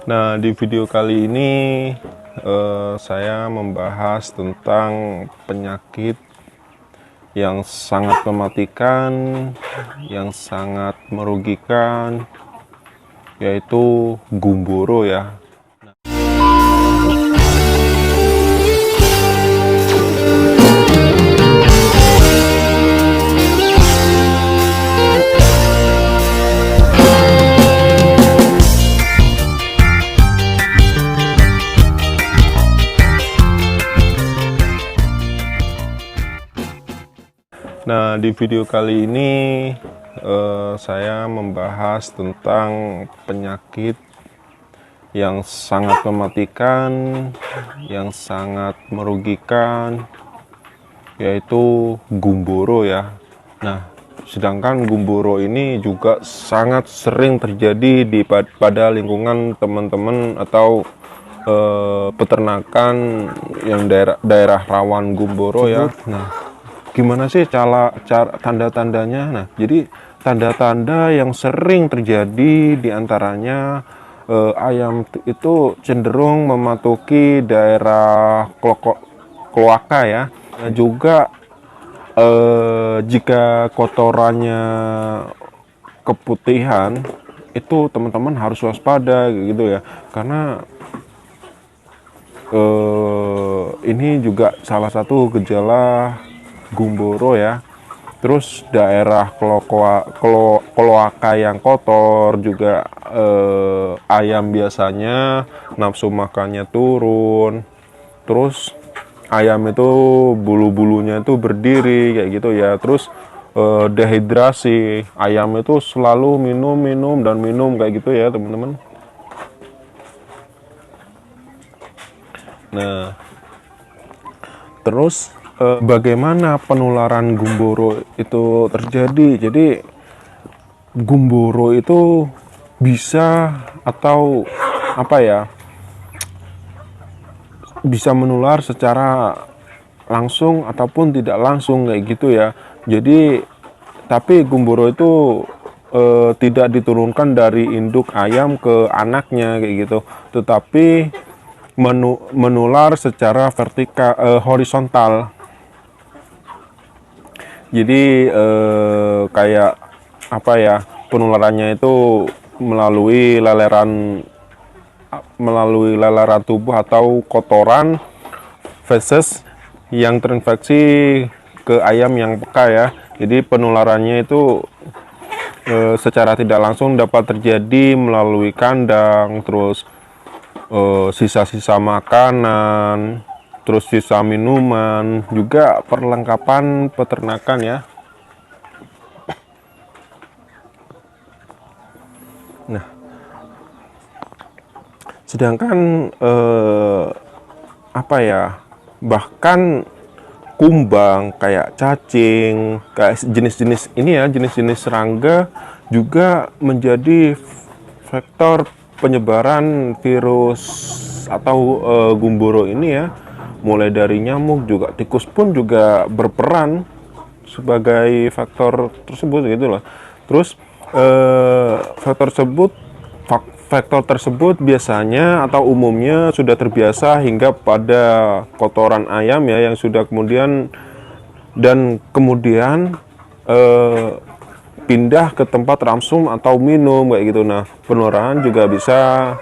Nah, di video kali ini saya membahas tentang penyakit yang sangat mematikan, yang sangat merugikan, yaitu gumboro ya. Nah, di video kali ini saya membahas tentang penyakit yang sangat mematikan, yang sangat merugikan, yaitu gumboro ya. Nah, sedangkan gumboro ini juga sangat sering terjadi pada lingkungan teman-teman atau peternakan yang daerah rawan gumboro ya. Nah, gimana sih cara tanda-tandanya? Nah, jadi tanda-tanda yang sering terjadi diantaranya ayam itu cenderung memasuki daerah kloaka ya. Nah, juga jika kotorannya keputihan, itu teman-teman harus waspada gitu ya, karena ini juga salah satu gejala gumboro ya. Terus daerah kloaka yang kotor juga, ayam biasanya nafsu makannya turun, terus ayam itu bulu-bulunya itu berdiri kayak gitu ya. Terus dehidrasi, ayam itu selalu minum dan minum kayak gitu ya teman-teman. Nah, terus bagaimana penularan gumboro itu terjadi? Jadi gumboro itu bisa atau apa ya, bisa menular secara langsung ataupun tidak langsung kayak gitu ya. Jadi tapi gumboro itu tidak diturunkan dari induk ayam ke anaknya kayak gitu, tetapi menular secara vertikal, horizontal. Jadi kayak apa ya, penularannya itu melalui leleran tubuh atau kotoran feses yang terinfeksi ke ayam yang peka ya. Jadi penularannya itu secara tidak langsung dapat terjadi melalui kandang, terus sisa-sisa makanan, terus sisa minuman, juga perlengkapan peternakan ya. Nah, sedangkan apa ya, bahkan kumbang kayak cacing, kayak jenis-jenis ini ya, jenis-jenis serangga juga menjadi vektor penyebaran virus atau gumboro ini ya. Mulai dari nyamuk, juga tikus pun juga berperan sebagai faktor tersebut gitu loh. Terus faktor tersebut biasanya atau umumnya sudah terbiasa hingga pada kotoran ayam ya, yang sudah kemudian pindah ke tempat ramsum atau minum kayak gitu. Nah, penularan juga bisa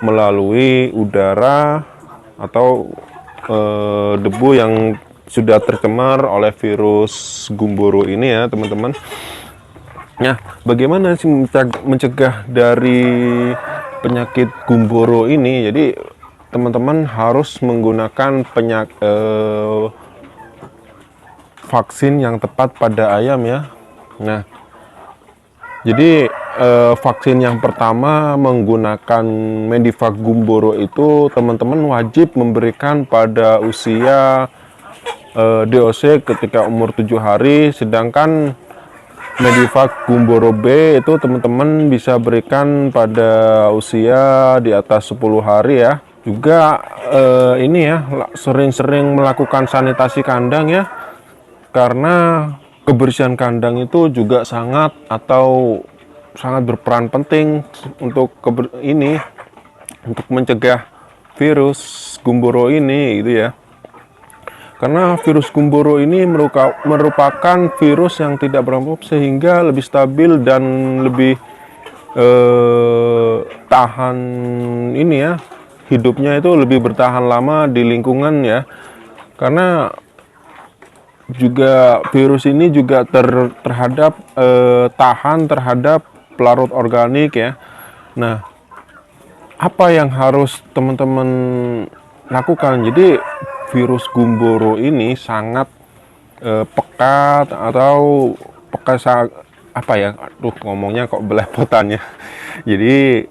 melalui udara atau debu yang sudah tercemar oleh virus gumboro ini ya teman-teman. Nah, bagaimana sih mencegah dari penyakit gumboro ini? Jadi teman-teman harus menggunakan vaksin yang tepat pada ayam ya. Nah, jadi vaksin yang pertama menggunakan Medivac gumboro itu teman-teman wajib memberikan pada usia DOC ketika umur 7 hari, sedangkan Medivac gumboro B itu teman-teman bisa berikan pada usia di atas 10 hari ya. Juga ini ya, sering-sering melakukan sanitasi kandang ya, karena kebersihan kandang itu juga sangat berperan penting untuk untuk mencegah virus gumboro ini gitu ya. Karena virus gumboro ini merupakan virus yang tidak beramplop sehingga lebih stabil dan lebih tahan ini ya, hidupnya itu lebih bertahan lama di lingkungan ya. Karena juga virus ini juga tahan terhadap pelarut organik ya. Nah, apa yang harus teman-teman lakukan? Jadi virus gumboro ini sangat pekat atau apa ya? Aduh, ngomongnya kok belepotannya. Jadi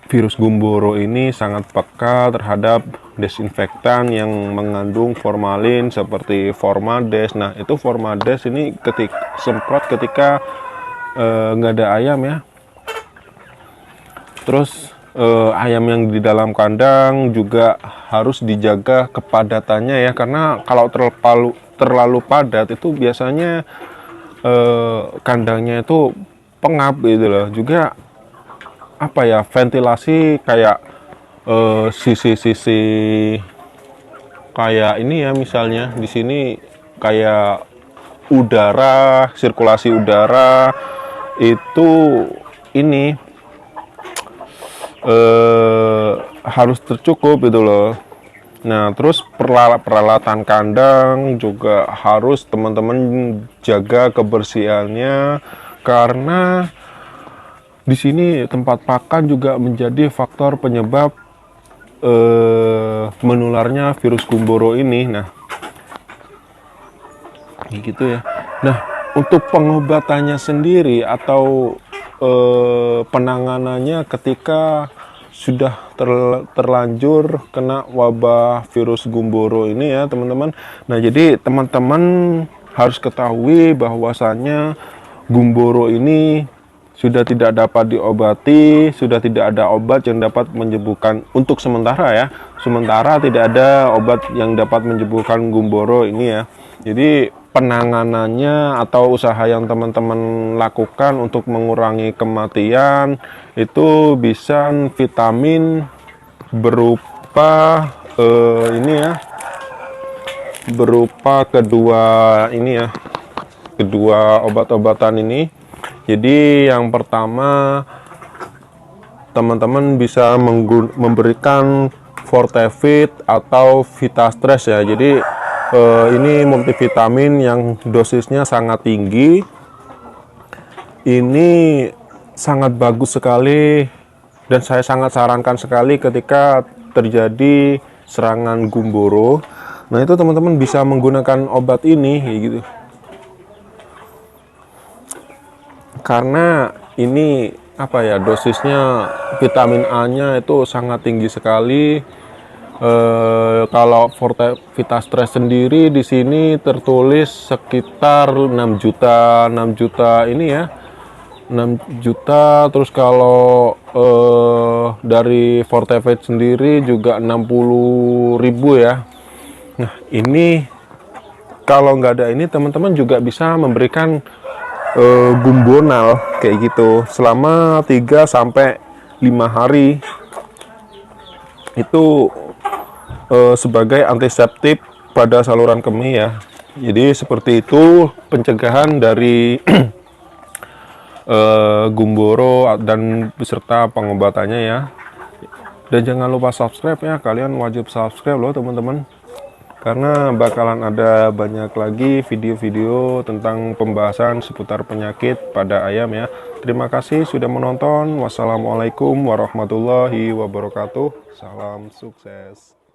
virus gumboro ini sangat peka terhadap desinfektan yang mengandung formalin seperti Formades. Nah, itu Formades ini semprot ketika nggak ada ayam ya. Terus ayam yang di dalam kandang juga harus dijaga kepadatannya ya, karena kalau terlalu padat itu biasanya kandangnya itu pengap gitu loh. Juga apa ya, ventilasi kayak sisi-sisi kayak ini ya, misalnya di sini kayak udara, sirkulasi udara itu ini harus tercukup gitu loh. Nah, terus peralatan kandang juga harus teman-teman jaga kebersihannya, karena di sini tempat pakan juga menjadi faktor penyebab menularnya virus gumboro ini. Nah, gitu ya. Nah, untuk pengobatannya sendiri atau penanganannya ketika sudah terlanjur kena wabah virus gumboro ini ya teman-teman. Nah, jadi teman-teman harus ketahui bahwasannya gumboro ini sudah tidak dapat diobati, sudah tidak ada obat yang dapat menyembuhkan untuk sementara ya. Sementara tidak ada obat yang dapat menyembuhkan gumboro ini ya. Jadi penanganannya atau usaha yang teman-teman lakukan untuk mengurangi kematian itu bisa vitamin berupa ini ya, berupa kedua obat-obatan ini. Jadi yang pertama teman-teman bisa memberikan Fortevit atau Vitastres ya. Jadi ini multivitamin yang dosisnya sangat tinggi. Ini sangat bagus sekali dan saya sangat sarankan sekali ketika terjadi serangan gumboro. Nah, itu teman-teman bisa menggunakan obat ini gitu. Karena ini apa ya, dosisnya vitamin A-nya itu sangat tinggi sekali. Kalau Vitastres sendiri di sini tertulis sekitar 6 juta ini ya, 6 juta. Terus kalau dari Fortevit sendiri juga 60.000 ya. Nah, ini kalau nggak ada ini teman-teman juga bisa memberikan gumbonal kayak gitu selama 3 sampai 5 hari itu sebagai antiseptik pada saluran kemih ya. Jadi seperti itu pencegahan dari gumboro dan beserta pengobatannya ya. Dan jangan lupa subscribe ya, kalian wajib subscribe loh teman-teman, karena bakalan ada banyak lagi video-video tentang pembahasan seputar penyakit pada ayam ya. Terima kasih sudah menonton. Wassalamualaikum warahmatullahi wabarakatuh. Salam sukses.